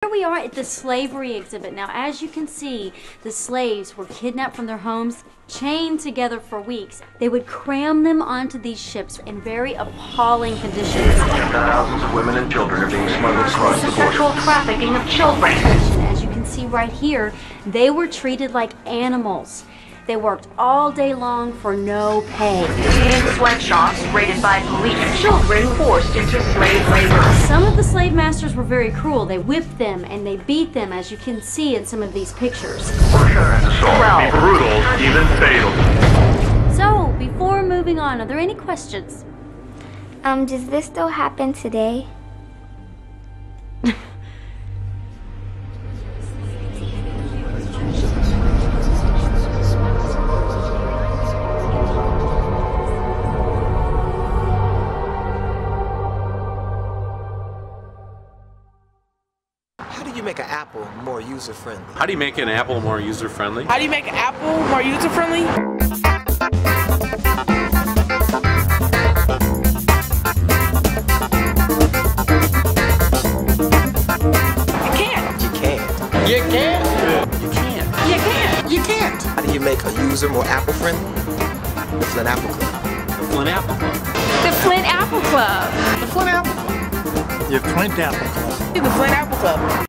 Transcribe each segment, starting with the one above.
Here we are at the slavery exhibit. Now, as you can see, the slaves were kidnapped from their homes, chained together for weeks. They would cram them onto these ships in very appalling conditions. Thousands of women and children are being smuggled across the border. Sexual trafficking of children. As you can see right here, they were treated like animals. They worked all day long for no pay. In sweatshops raided by police, children forced into slave labor. Some of the slave masters were very cruel. They whipped them and they beat them, as you can see in some of these pictures. Assault, brutal, even fatal. So, before moving on, are there any questions? Does this still happen today? How do you make an apple more user-friendly? How do you make an apple more user-friendly? How do you make an apple more user-friendly? You can't. You can't. You can't. You can't. You can't. You can't. How do you make a user more apple-friendly? The Flint Apple Club. The Flint Apple Club. The Flint Apple Club. The Flint Apple Club. The Flint Apple Club. The Flint Apple Club.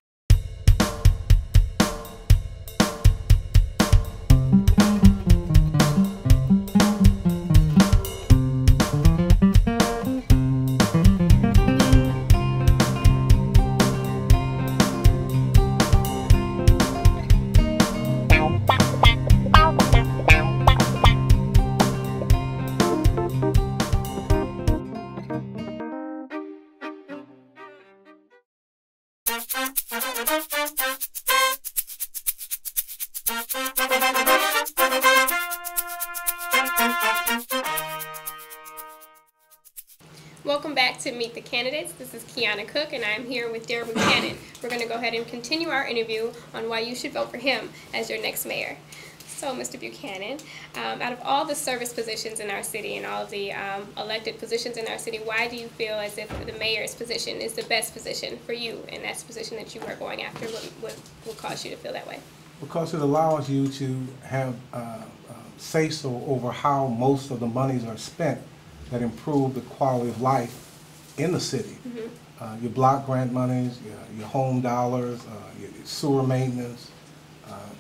Welcome back to Meet the Candidates. This is Kyona Cook and I'm here with Darryl Buchanan. We're going to go ahead and continue our interview on why you should vote for him as your next mayor. So, Mr. Buchanan, out of all the service positions in our city and all of the elected positions in our city, why do you feel as if the mayor's position is the best position for you, and that's the position that you are going after? What cause you to feel that way? Because it allows you to have say-so over how most of the monies are spent that improve the quality of life in the city. Mm-hmm. Your block grant monies, your home dollars, your sewer maintenance,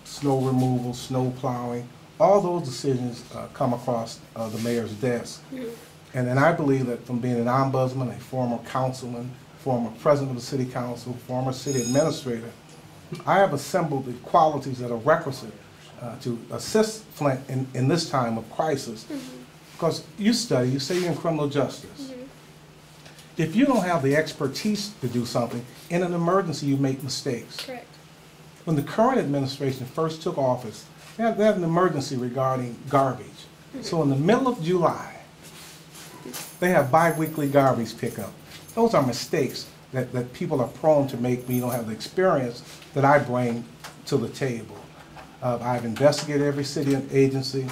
snow removal, snow plowing, all those decisions come across the mayor's desk. Mm-hmm. And I believe that from being an ombudsman, a former councilman, former president of the city council, former city administrator, I have assembled the qualities that are requisite to assist Flint in this time of crisis. Mm-hmm. Because you study, you say you're in criminal justice. Mm-hmm. If you don't have the expertise to do something, in an emergency you make mistakes. Correct. When the current administration first took office, they had an emergency regarding garbage. Mm-hmm. So in the middle of July, they have bi-weekly garbage pickup. Those are mistakes that people are prone to make when you don't have the experience that I bring to the table. I've investigated every city and agency.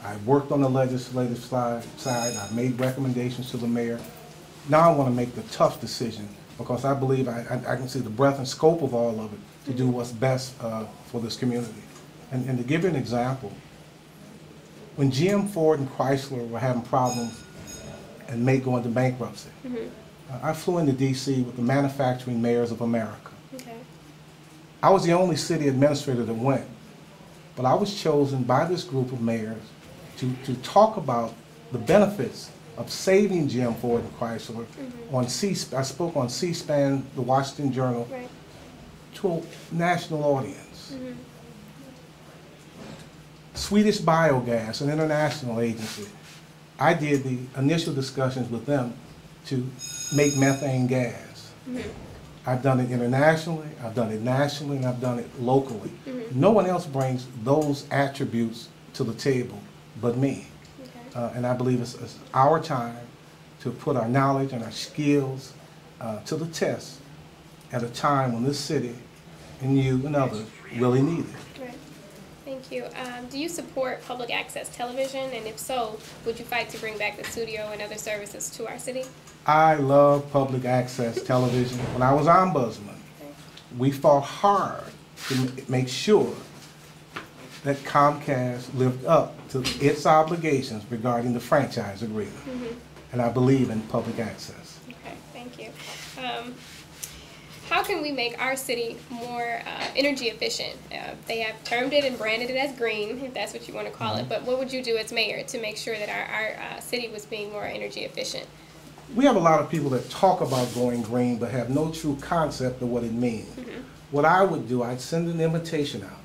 I've worked on the legislative side. I've made recommendations to the mayor. Now I want to make the tough decision because I believe I can see the breadth and scope of all of it to do what's best for this community. And to give you an example, when GM, Ford, and Chrysler were having problems and may go into bankruptcy, I flew into D.C. with the Manufacturing Mayors of America. Okay. I was the only city administrator that went, but I was chosen by this group of mayors to talk about the benefits of saving GM, Ford, and Chrysler. On I spoke on C-SPAN, the Washington Journal, right, to a national audience. Swedish Biogas, an international agency, I did the initial discussions with them to make methane gas. I've done it internationally, I've done it nationally, and I've done it locally. No one else brings those attributes to the table but me. Okay. And I believe it's our time to put our knowledge and our skills to the test at a time when this city and you and others really need it. Right. Thank you. Do you support public access television? And if so, would you fight to bring back the studio and other services to our city? I love public access television. When I was ombudsman, we fought hard to make sure that Comcast lived up to its obligations regarding the franchise agreement. And I believe in public access. Okay, thank you. How can we make our city more energy efficient? They have termed it and branded it as green, if that's what you want to call it, but what would you do as mayor to make sure that our city was being more energy efficient? We have a lot of people that talk about going green but have no true concept of what it means. What I would do, I'd send an invitation out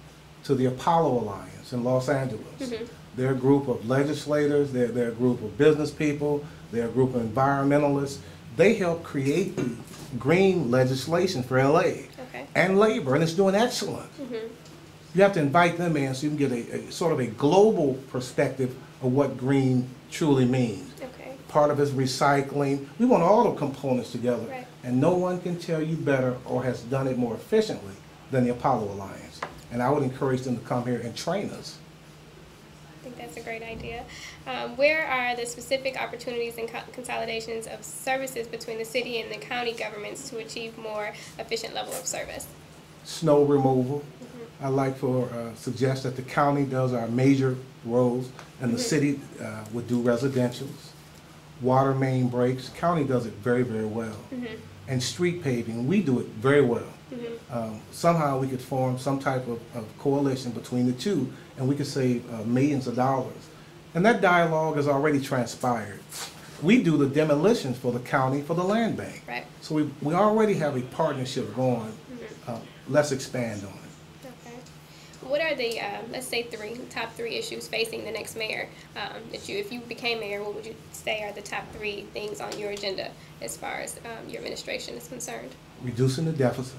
to the Apollo Alliance in Los Angeles. They're a group of legislators, they're a group of business people, they're a group of environmentalists. They help create the green legislation for LA and labor, and it's doing excellent. You have to invite them in so you can get a sort of a global perspective of what green truly means. Part of it is recycling. We want all the components together, and no one can tell you better or has done it more efficiently than the Apollo Alliance. And I would encourage them to come here and train us. I think that's a great idea. Where are the specific opportunities and consolidations of services between the city and the county governments to achieve more efficient level of service? Snow removal. I'd like to suggest that the county does our major roads and the city would do residentials. Water main breaks, county does it very, very well. And street paving, we do it very well. Somehow we could form some type of coalition between the two, and we could save millions of dollars. And that dialogue has already transpired. We do the demolitions for the county for the land bank. So we already have a partnership going. Let's expand on it. What are the, let's say top three issues facing the next mayor? That if you became mayor, what would you say are the top three things on your agenda as far as your administration is concerned? Reducing the deficit,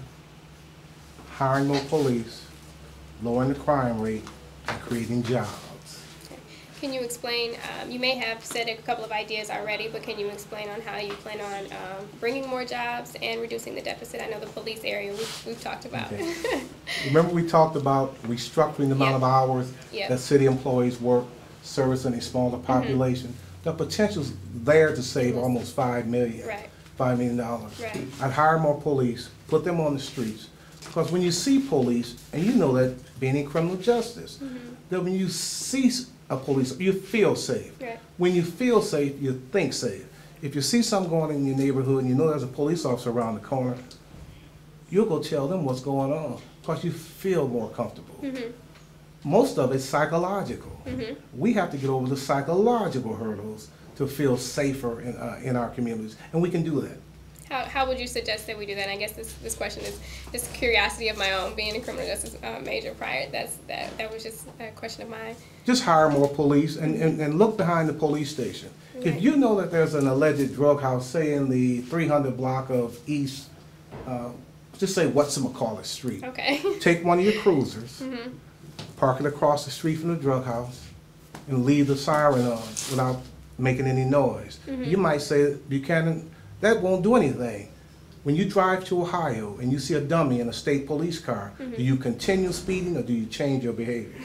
hiring more police, lowering the crime rate, and creating jobs. Can you explain, you may have said a couple of ideas already, but can you explain on how you plan on bringing more jobs and reducing the deficit? I know the police area we've talked about. Remember we talked about restructuring the amount of hours that city employees work servicing a smaller population. The potential's there to save almost $5 million. $5 million. I'd hire more police, put them on the streets, because when you see police, and you know that being in criminal justice, that when you see a police, you feel safe. When you feel safe, you think safe. If you see something going on in your neighborhood and you know there's a police officer around the corner, you'll go tell them what's going on because you feel more comfortable. Most of it's psychological. We have to get over the psychological hurdles to feel safer in our communities, and we can do that. How would you suggest that we do that? I guess this question is just curiosity of my own, being a criminal justice major prior. That was just a question of mine. Just hire more police and look behind the police station. If you know that there's an alleged drug house, say in the 300 block of East, just say whatchamacallit Street. Take one of your cruisers, park it across the street from the drug house, and leave the siren on without making any noise. You might say, Buchanan, that won't do anything. When you drive to Ohio and you see a dummy in a state police car, do you continue speeding or do you change your behavior?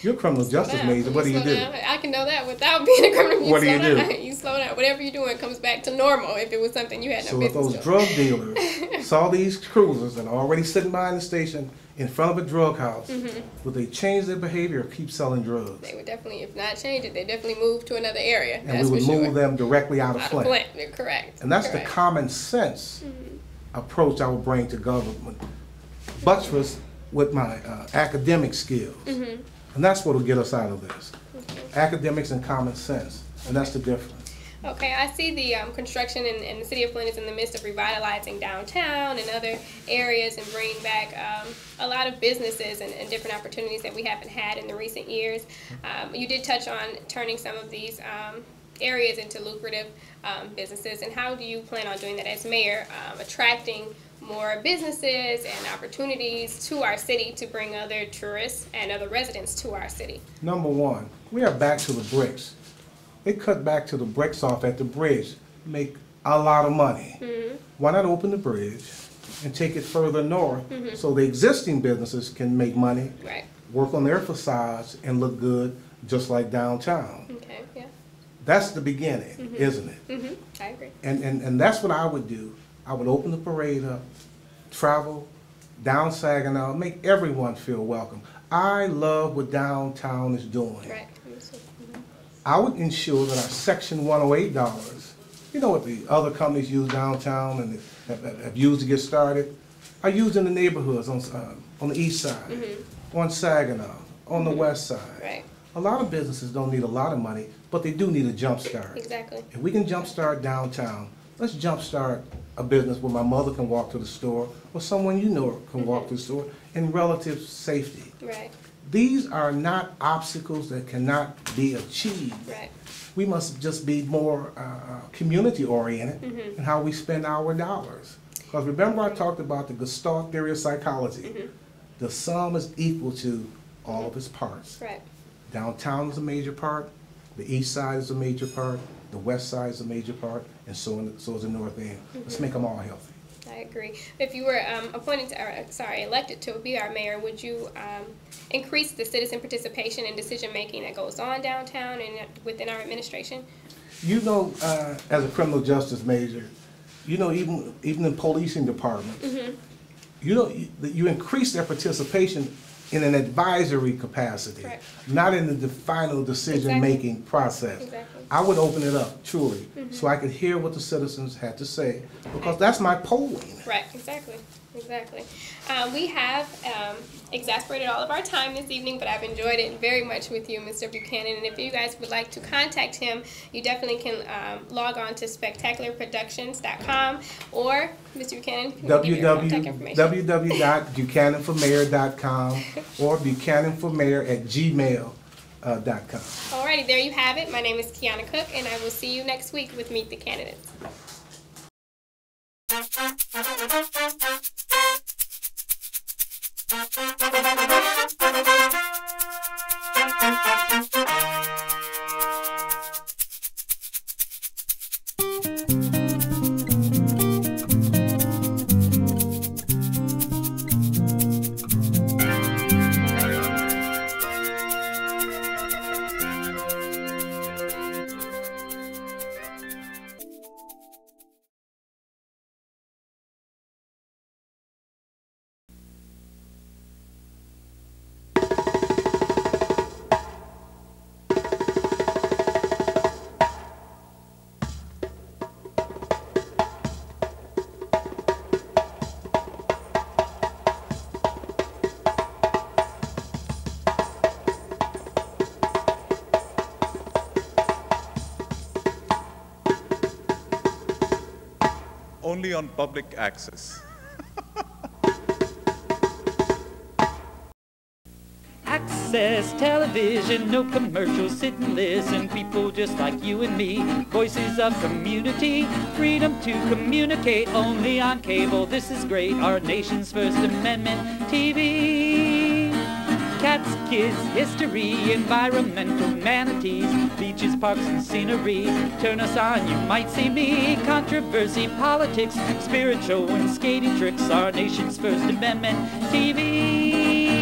You're a criminal justice major. What do you do? I can know that without being a criminal. What do you do? You slow down. Whatever you're doing comes back to normal if it was something you had no business doing. So if those drug dealers saw these cruisers that are already sitting behind the station in front of a drug house, would they change their behavior or keep selling drugs? They would definitely, if not change it, they definitely move to another area. And we would move them directly out of Flint. Correct. And that's the common sense approach I would bring to government, buttressed with my academic skills. And that's what will get us out of this. Academics and common sense, and that's the difference. Okay, I see the construction in the city of Flint is in the midst of revitalizing downtown and other areas and bringing back a lot of businesses and different opportunities that we haven't had in the recent years. You did touch on turning some of these areas into lucrative businesses, and how do you plan on doing that as mayor, attracting more businesses and opportunities to our city to bring other tourists and other residents to our city? Number one, we are back to the bricks. They cut back to the bricks off at the bridge, make a lot of money. Why not open the bridge and take it further north so the existing businesses can make money, work on their facades, and look good just like downtown? That's the beginning, isn't it? I agree. And that's what I would do. I would open the parade up, travel down Saginaw, make everyone feel welcome. I love what downtown is doing. Right. I would ensure that our Section 108 dollars, you know what the other companies use downtown and have used to get started, are used in the neighborhoods on the east side, on Saginaw, on the west side. Right. A lot of businesses don't need a lot of money, but they do need a jump start. Exactly. If we can jump start downtown, let's jump start a business where my mother can walk to the store or someone you know can walk to the store in relative safety. Right. These are not obstacles that cannot be achieved. Right. We must just be more community oriented in how we spend our dollars. Because remember I talked about the Gestalt theory of psychology. The sum is equal to all of its parts. Right. Downtown is a major part, the east side is a major part, the west side is a major part, and so is the north end. Let's make them all healthy. I agree. If you were elected to be our mayor, would you increase the citizen participation and decision making that goes on downtown and within our administration? You know, as a criminal justice major, you know, even in policing departments, you know, you increase their participation in an advisory capacity, Right. not in the final decision-making process. Exactly. I would open it up, truly, so I could hear what the citizens had to say, because that's my polling. Right, exactly. We have exasperated all of our time this evening, but I've enjoyed it very much with you, Mr. Buchanan. And if you guys would like to contact him, you definitely can log on to spectacularproductions.com or, Mr. Buchanan, can you give your contact information? www.buchananformayor.com or buchananformayor@gmail.com. Alrighty, there you have it. My name is Kyona Cook, and I will see you next week with Meet the Candidates. Only on public access. Access television, no commercials, sit and listen. People just like you and me, voices of community, freedom to communicate. Only on cable, this is great. Our nation's First Amendment TV. Cats, kids, history, environmental manatees, beaches, parks, and scenery. Turn us on, you might see me. Controversy, politics, spiritual and skating tricks. Our nation's First Amendment TV.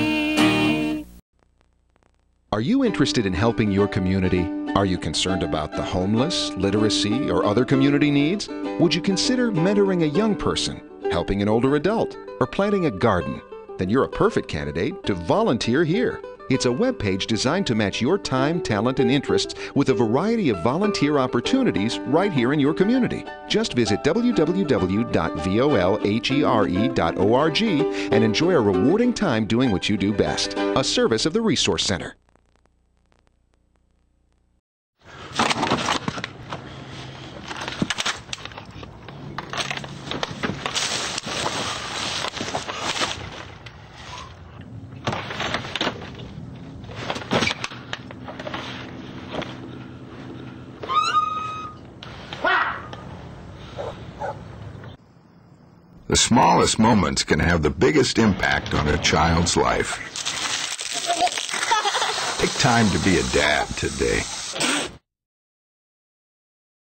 Are you interested in helping your community? Are you concerned about the homeless, literacy, or other community needs? Would you consider mentoring a young person, helping an older adult, or planting a garden? Then you're a perfect candidate to volunteer here. It's a webpage designed to match your time, talent, and interests with a variety of volunteer opportunities right here in your community. Just visit www.volhere.org and enjoy a rewarding time doing what you do best, a service of the Resource Center. The smallest moments can have the biggest impact on a child's life. Take time to be a dad today.